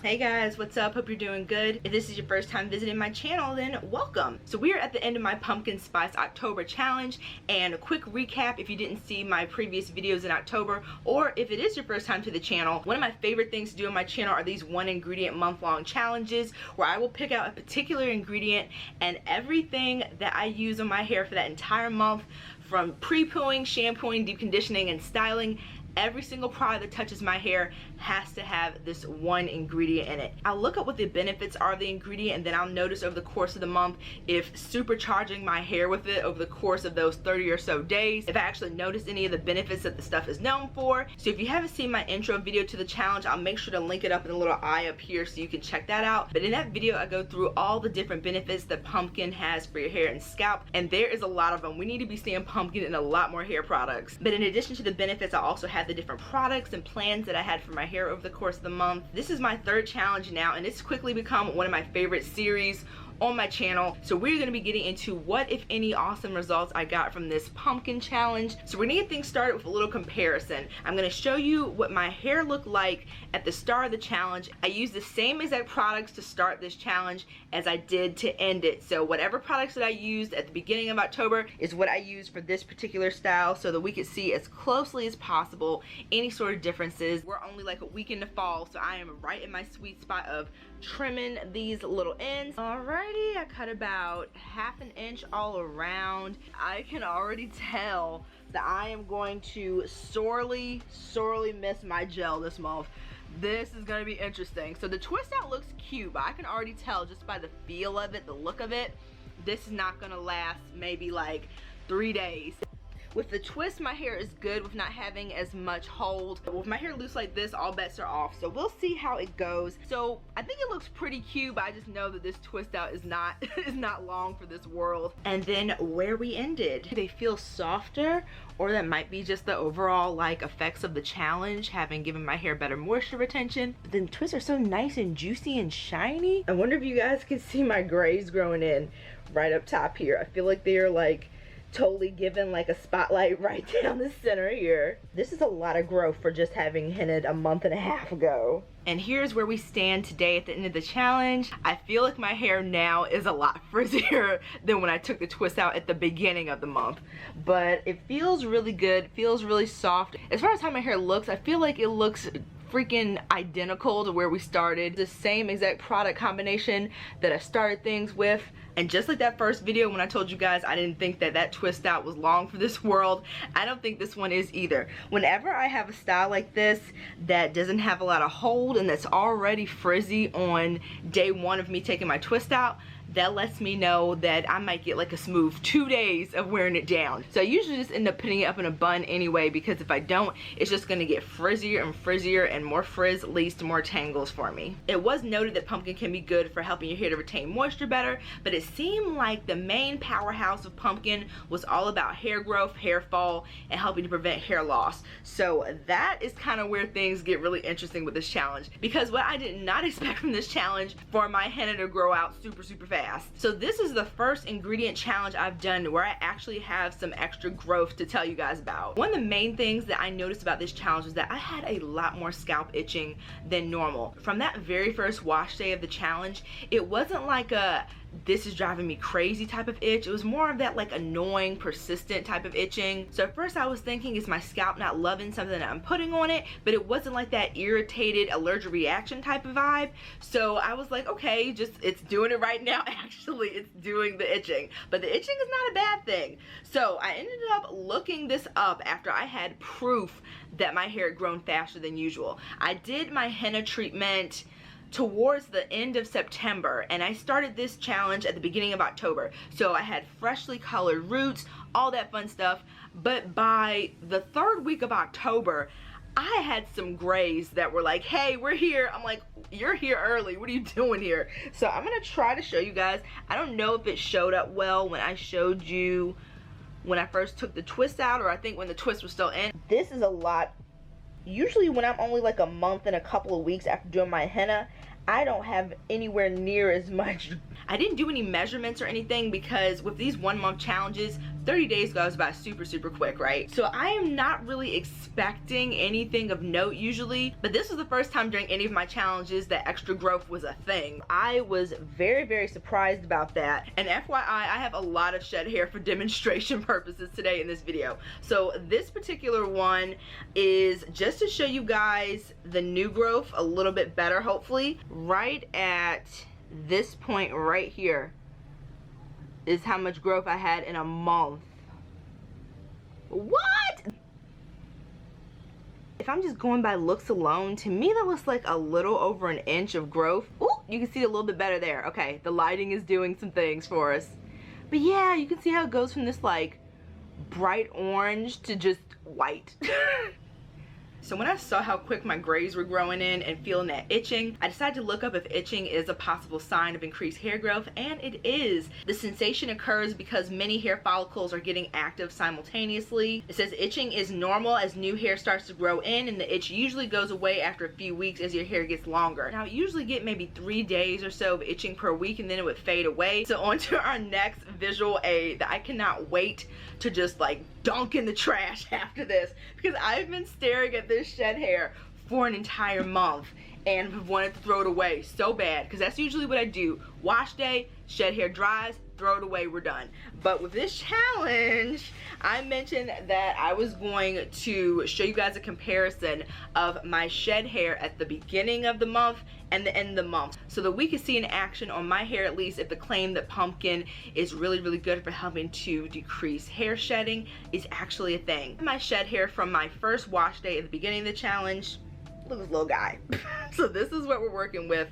Hey guys, what's up? Hope you're doing good. If this is your first time visiting my channel, then welcome. So we are at the end of my Pumpkin Spice October challenge, and a quick recap if you didn't see my previous videos in October, or if it is your first time to the channel, one of my favorite things to do on my channel are these one ingredient month-long challenges where I will pick out a particular ingredient and everything that I use on my hair for that entire month, from pre-pooing, shampooing, deep conditioning, and styling. Every single product that touches my hair has to have this one ingredient in it. I'll look up what the benefits are of the ingredient, and then I'll notice over the course of the month if supercharging my hair with it over the course of those 30 or so days, if I actually notice any of the benefits that the stuff is known for. So if you haven't seen my intro video to the challenge, I'll make sure to link it up in the little eye up here so you can check that out. But in that video, I go through all the different benefits that pumpkin has for your hair and scalp, and there is a lot of them. We need to be seeing pumpkin in a lot more hair products. But in addition to the benefits, I also have the different products and plans that I had for my hair over the course of the month. This is my third challenge now, and it's quickly become one of my favorite series on my channel. So we're going to be getting into what, if any, awesome results I got from this pumpkin challenge. So we're going to get things started with a little comparison. I'm going to show you what my hair looked like at the start of the challenge. I used the same exact products to start this challenge as I did to end it. So whatever products that I used at the beginning of October is what I used for this particular style, so that we could see as closely as possible any sort of differences. We're only like a week into fall, so I am right in my sweet spot of trimming these little ends. Alrighty, I cut about ½ an inch all around. I can already tell that I am going to sorely miss my gel this month. This is gonna be interesting. So the twist out looks cute, but I can already tell just by the feel of it, the look of it, this is not gonna last maybe like 3 days. With the twist, my hair is good with not having as much hold. But with my hair loose like this, all bets are off. So we'll see how it goes. So I think it looks pretty cute, but I just know that this twist out is not is not long for this world. And then where we ended, they feel softer, or that might be just the overall like effects of the challenge having given my hair better moisture retention. But then the twists are so nice and juicy and shiny. I wonder if you guys can see my grays growing in right up top here. I feel like they're like totally given like a spotlight right down the center here. This is a lot of growth for just having hennaed a month and a half ago. And here's where we stand today at the end of the challenge. I feel like my hair now is a lot frizzier than when I took the twist out at the beginning of the month. But it feels really good, feels really soft. As far as how my hair looks, I feel like it looks freaking identical to where we started. The same exact product combination that I started things with. And just like that first video when I told you guys I didn't think that that twist out was long for this world, I don't think this one is either. Whenever I have a style like this that doesn't have a lot of hold and that's already frizzy on day one of me taking my twist out, that lets me know that I might get like a smooth 2 days of wearing it down. So I usually just end up putting it up in a bun anyway, because if I don't, it's just gonna get frizzier and frizzier, and more frizz leads to more tangles for me. It was noted that pumpkin can be good for helping your hair to retain moisture better, but it seemed like the main powerhouse of pumpkin was all about hair growth, hair fall, and helping to prevent hair loss. So that is kind of where things get really interesting with this challenge, because what I did not expect from this challenge for my henna to grow out super fast. So this is the first ingredient challenge I've done where I actually have some extra growth to tell you guys about. One of the main things that I noticed about this challenge was that I had a lot more scalp itching than normal. From that very first wash day of the challenge, it wasn't like a this is driving me crazy type of itch. It was more of that like annoying, persistent type of itching. So at first I was thinking, is my scalp not loving something that I'm putting on it? But it wasn't like that irritated allergic reaction type of vibe. So I was like, okay, just it's doing it right now. Actually, it's doing the itching. But the itching is not a bad thing. So I ended up looking this up after I had proof that my hair had grown faster than usual. I did my henna treatment towards the end of September, and I started this challenge at the beginning of October. So I had freshly colored roots, all that fun stuff. But by the 3rd week of October, I had some grays that were like, hey, we're here. I'm like, you're here early. What are you doing here? So I'm gonna try to show you guys. I don't know if it showed up well when I showed you when I first took the twist out, or I think when the twist was still in. This is a lot. Usually when I'm only like a month and a couple of weeks after doing my henna, I don't have anywhere near as much. I didn't do any measurements or anything, because with these 1 month challenges, 30 days goes by super quick, right? So I am not really expecting anything of note usually, but this was the first time during any of my challenges that extra growth was a thing. I was very surprised about that. And FYI, I have a lot of shed hair for demonstration purposes today in this video. So this particular one is just to show you guys the new growth a little bit better, hopefully. Right at this point right here is how much growth I had in a month. What? If I'm just going by looks alone, to me that looks like a little over an inch of growth. Ooh, you can see a little bit better there. Okay, the lighting is doing some things for us. But yeah, you can see how it goes from this like bright orange to just white. So when I saw how quick my grays were growing in and feeling that itching, I decided to look up if itching is a possible sign of increased hair growth, and it is. The sensation occurs because many hair follicles are getting active simultaneously. It says itching is normal as new hair starts to grow in, and the itch usually goes away after a few weeks as your hair gets longer. Now I usually get maybe 3 days or so of itching per week, and then it would fade away. So on to our next visual aid that I cannot wait to just like dunk in the trash after this, because I've been staring at this shed hair for an entire month and have wanted to throw it away so bad, because that's usually what I do. Wash day, shed hair dries, throw it away, we're done. But with this challenge, I mentioned that I was going to show you guys a comparison of my shed hair at the beginning of the month and the end of the month, so that we can see in action on my hair at least if the claim that pumpkin is really good for helping to decrease hair shedding is actually a thing. My shed hair from my first wash day at the beginning of the challenge, look at this little guy. So this is what we're working with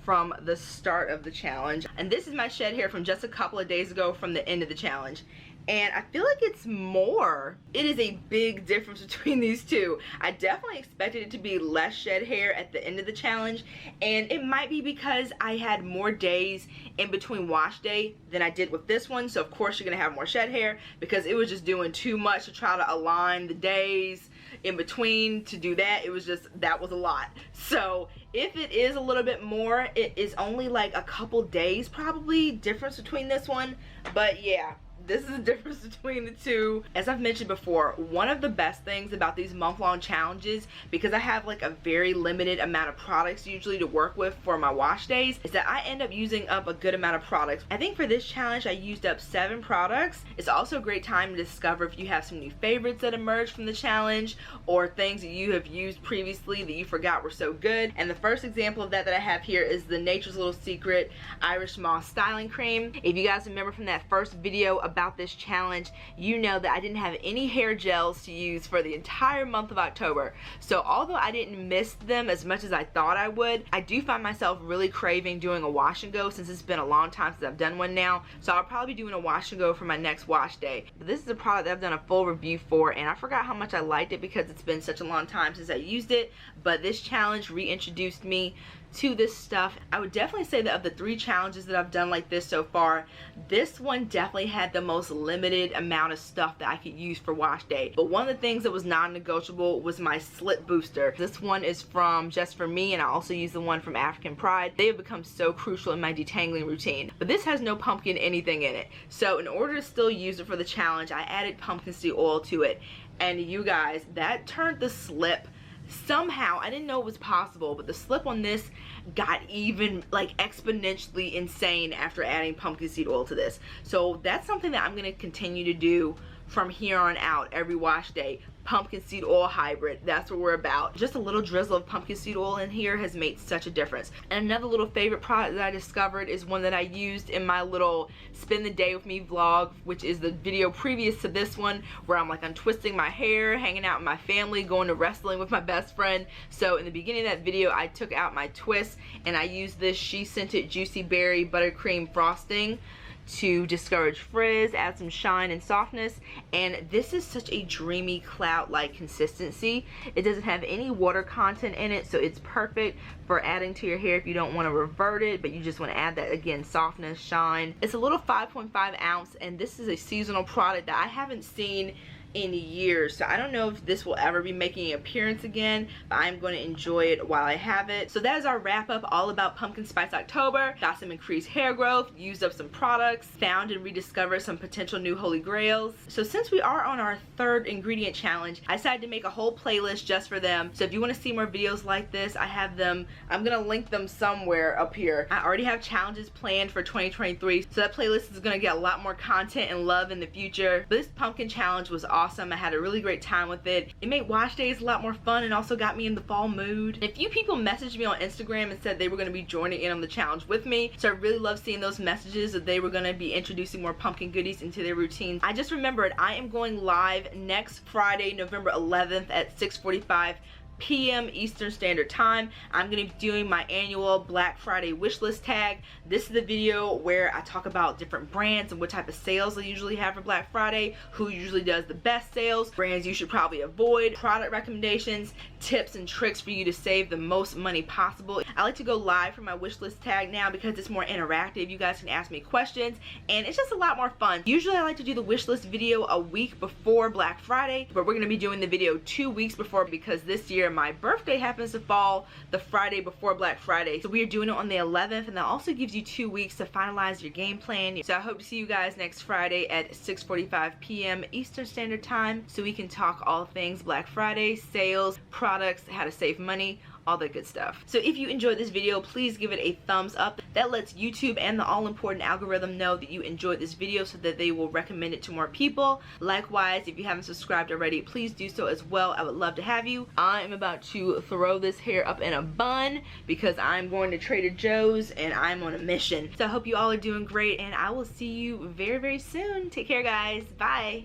from the start of the challenge, and this is my shed hair from just a couple of days ago from the end of the challenge. And I feel like it's more. It is a big difference between these two. I definitely expected it to be less shed hair at the end of the challenge, and it might be because I had more days in between wash day than I did with this one. So of course you're gonna have more shed hair because it was just doing too much to try to align the days in between to do that. It was just, that was a lot. So if it is a little bit more, it is only like a couple days probably difference between this one. But yeah, this is the difference between the two. As I've mentioned before, one of the best things about these month-long challenges, because I have like a very limited amount of products usually to work with for my wash days, is that I end up using up a good amount of products. I think for this challenge I used up 7 products. It's also a great time to discover if you have some new favorites that emerged from the challenge, or things that you have used previously that you forgot were so good. And the first example of that I have here is the Nature's Little Secret Irish Moss Styling Cream. If you guys remember from that first video about this challenge, you know that I didn't have any hair gels to use for the entire month of October. So although I didn't miss them as much as I thought I would, I do find myself really craving doing a wash and go, since it's been a long time since I've done one now. So I'll probably be doing a wash and go for my next wash day. But this is a product that I've done a full review for, and I forgot how much I liked it because it's been such a long time since I used it. But this challenge reintroduced me to this stuff. I would definitely say that of the 3 challenges that I've done like this so far, this one definitely had the most limited amount of stuff that I could use for wash day. But one of the things that was non-negotiable was my slit booster. This one is from Just For Me, and I also use the one from African Pride. They have become so crucial in my detangling routine. But this has no pumpkin anything in it. So in order to still use it for the challenge, I added pumpkin seed oil to it. And you guys, that turned the slip somehow. I didn't know it was possible, but the slip on this got even like exponentially insane after adding pumpkin seed oil to this. So that's something that I'm going to continue to do from here on out every wash day. Pumpkin seed oil hybrid, that's what we're about. Just a little drizzle of pumpkin seed oil in here has made such a difference. And another little favorite product that I discovered is one that I used in my little spend the day with me vlog, which is the video previous to this one, where I'm like untwisting my hair, hanging out with my family, going to wrestling with my best friend. So in the beginning of that video I took out my twist and I used this She Scented Juicy Berry Buttercream Frosting to discourage frizz, add some shine and softness. And this is such a dreamy cloud-like consistency. It doesn't have any water content in it, so it's perfect for adding to your hair if you don't want to revert it, but you just want to add that, again, softness, shine. It's a little 5.5 ounce, and this is a seasonal product that I haven't seen in years. So I don't know if this will ever be making an appearance again, but I'm going to enjoy it while I have it. So that is our wrap up all about Pumpkin Spice October. Got some increased hair growth, used up some products, found and rediscovered some potential new holy grails. So since we are on our 3rd ingredient challenge, I decided to make a whole playlist just for them. So if you want to see more videos like this, I have them. I'm gonna link them somewhere up here. I already have challenges planned for 2023, so that playlist is gonna get a lot more content and love in the future. But this pumpkin challenge was awesome. I had a really great time with it. It made wash days a lot more fun and also got me in the fall mood. And a few people messaged me on Instagram and said they were gonna be joining in on the challenge with me, so I really love seeing those messages that they were gonna be introducing more pumpkin goodies into their routines. I just remembered I am going live next Friday, November 11th at 6:45 p.m. Eastern Standard Time. I'm going to be doing my annual Black Friday wishlist tag. This is the video where I talk about different brands and what type of sales they usually have for Black Friday, who usually does the best sales, brands you should probably avoid, product recommendations, tips and tricks for you to save the most money possible. I like to go live for my wishlist tag now because it's more interactive. You guys can ask me questions and it's just a lot more fun. Usually I like to do the wishlist video a week before Black Friday, but we're going to be doing the video 2 weeks before because this year my birthday happens to fall the Friday before Black Friday. So we are doing it on the 11th, and that also gives you 2 weeks to finalize your game plan. So I hope to see you guys next Friday at 6:45 p.m. Eastern Standard Time so we can talk all things Black Friday, sales, products, how to save money, all that good stuff. So if you enjoyed this video, please give it a thumbs up. That lets YouTube and the all-important algorithm know that you enjoyed this video so that they will recommend it to more people. Likewise, if you haven't subscribed already, please do so as well. I would love to have you. I am about to throw this hair up in a bun because I'm going to Trader Joe's and I'm on a mission. So I hope you all are doing great and I will see you very, very soon. Take care, guys. Bye.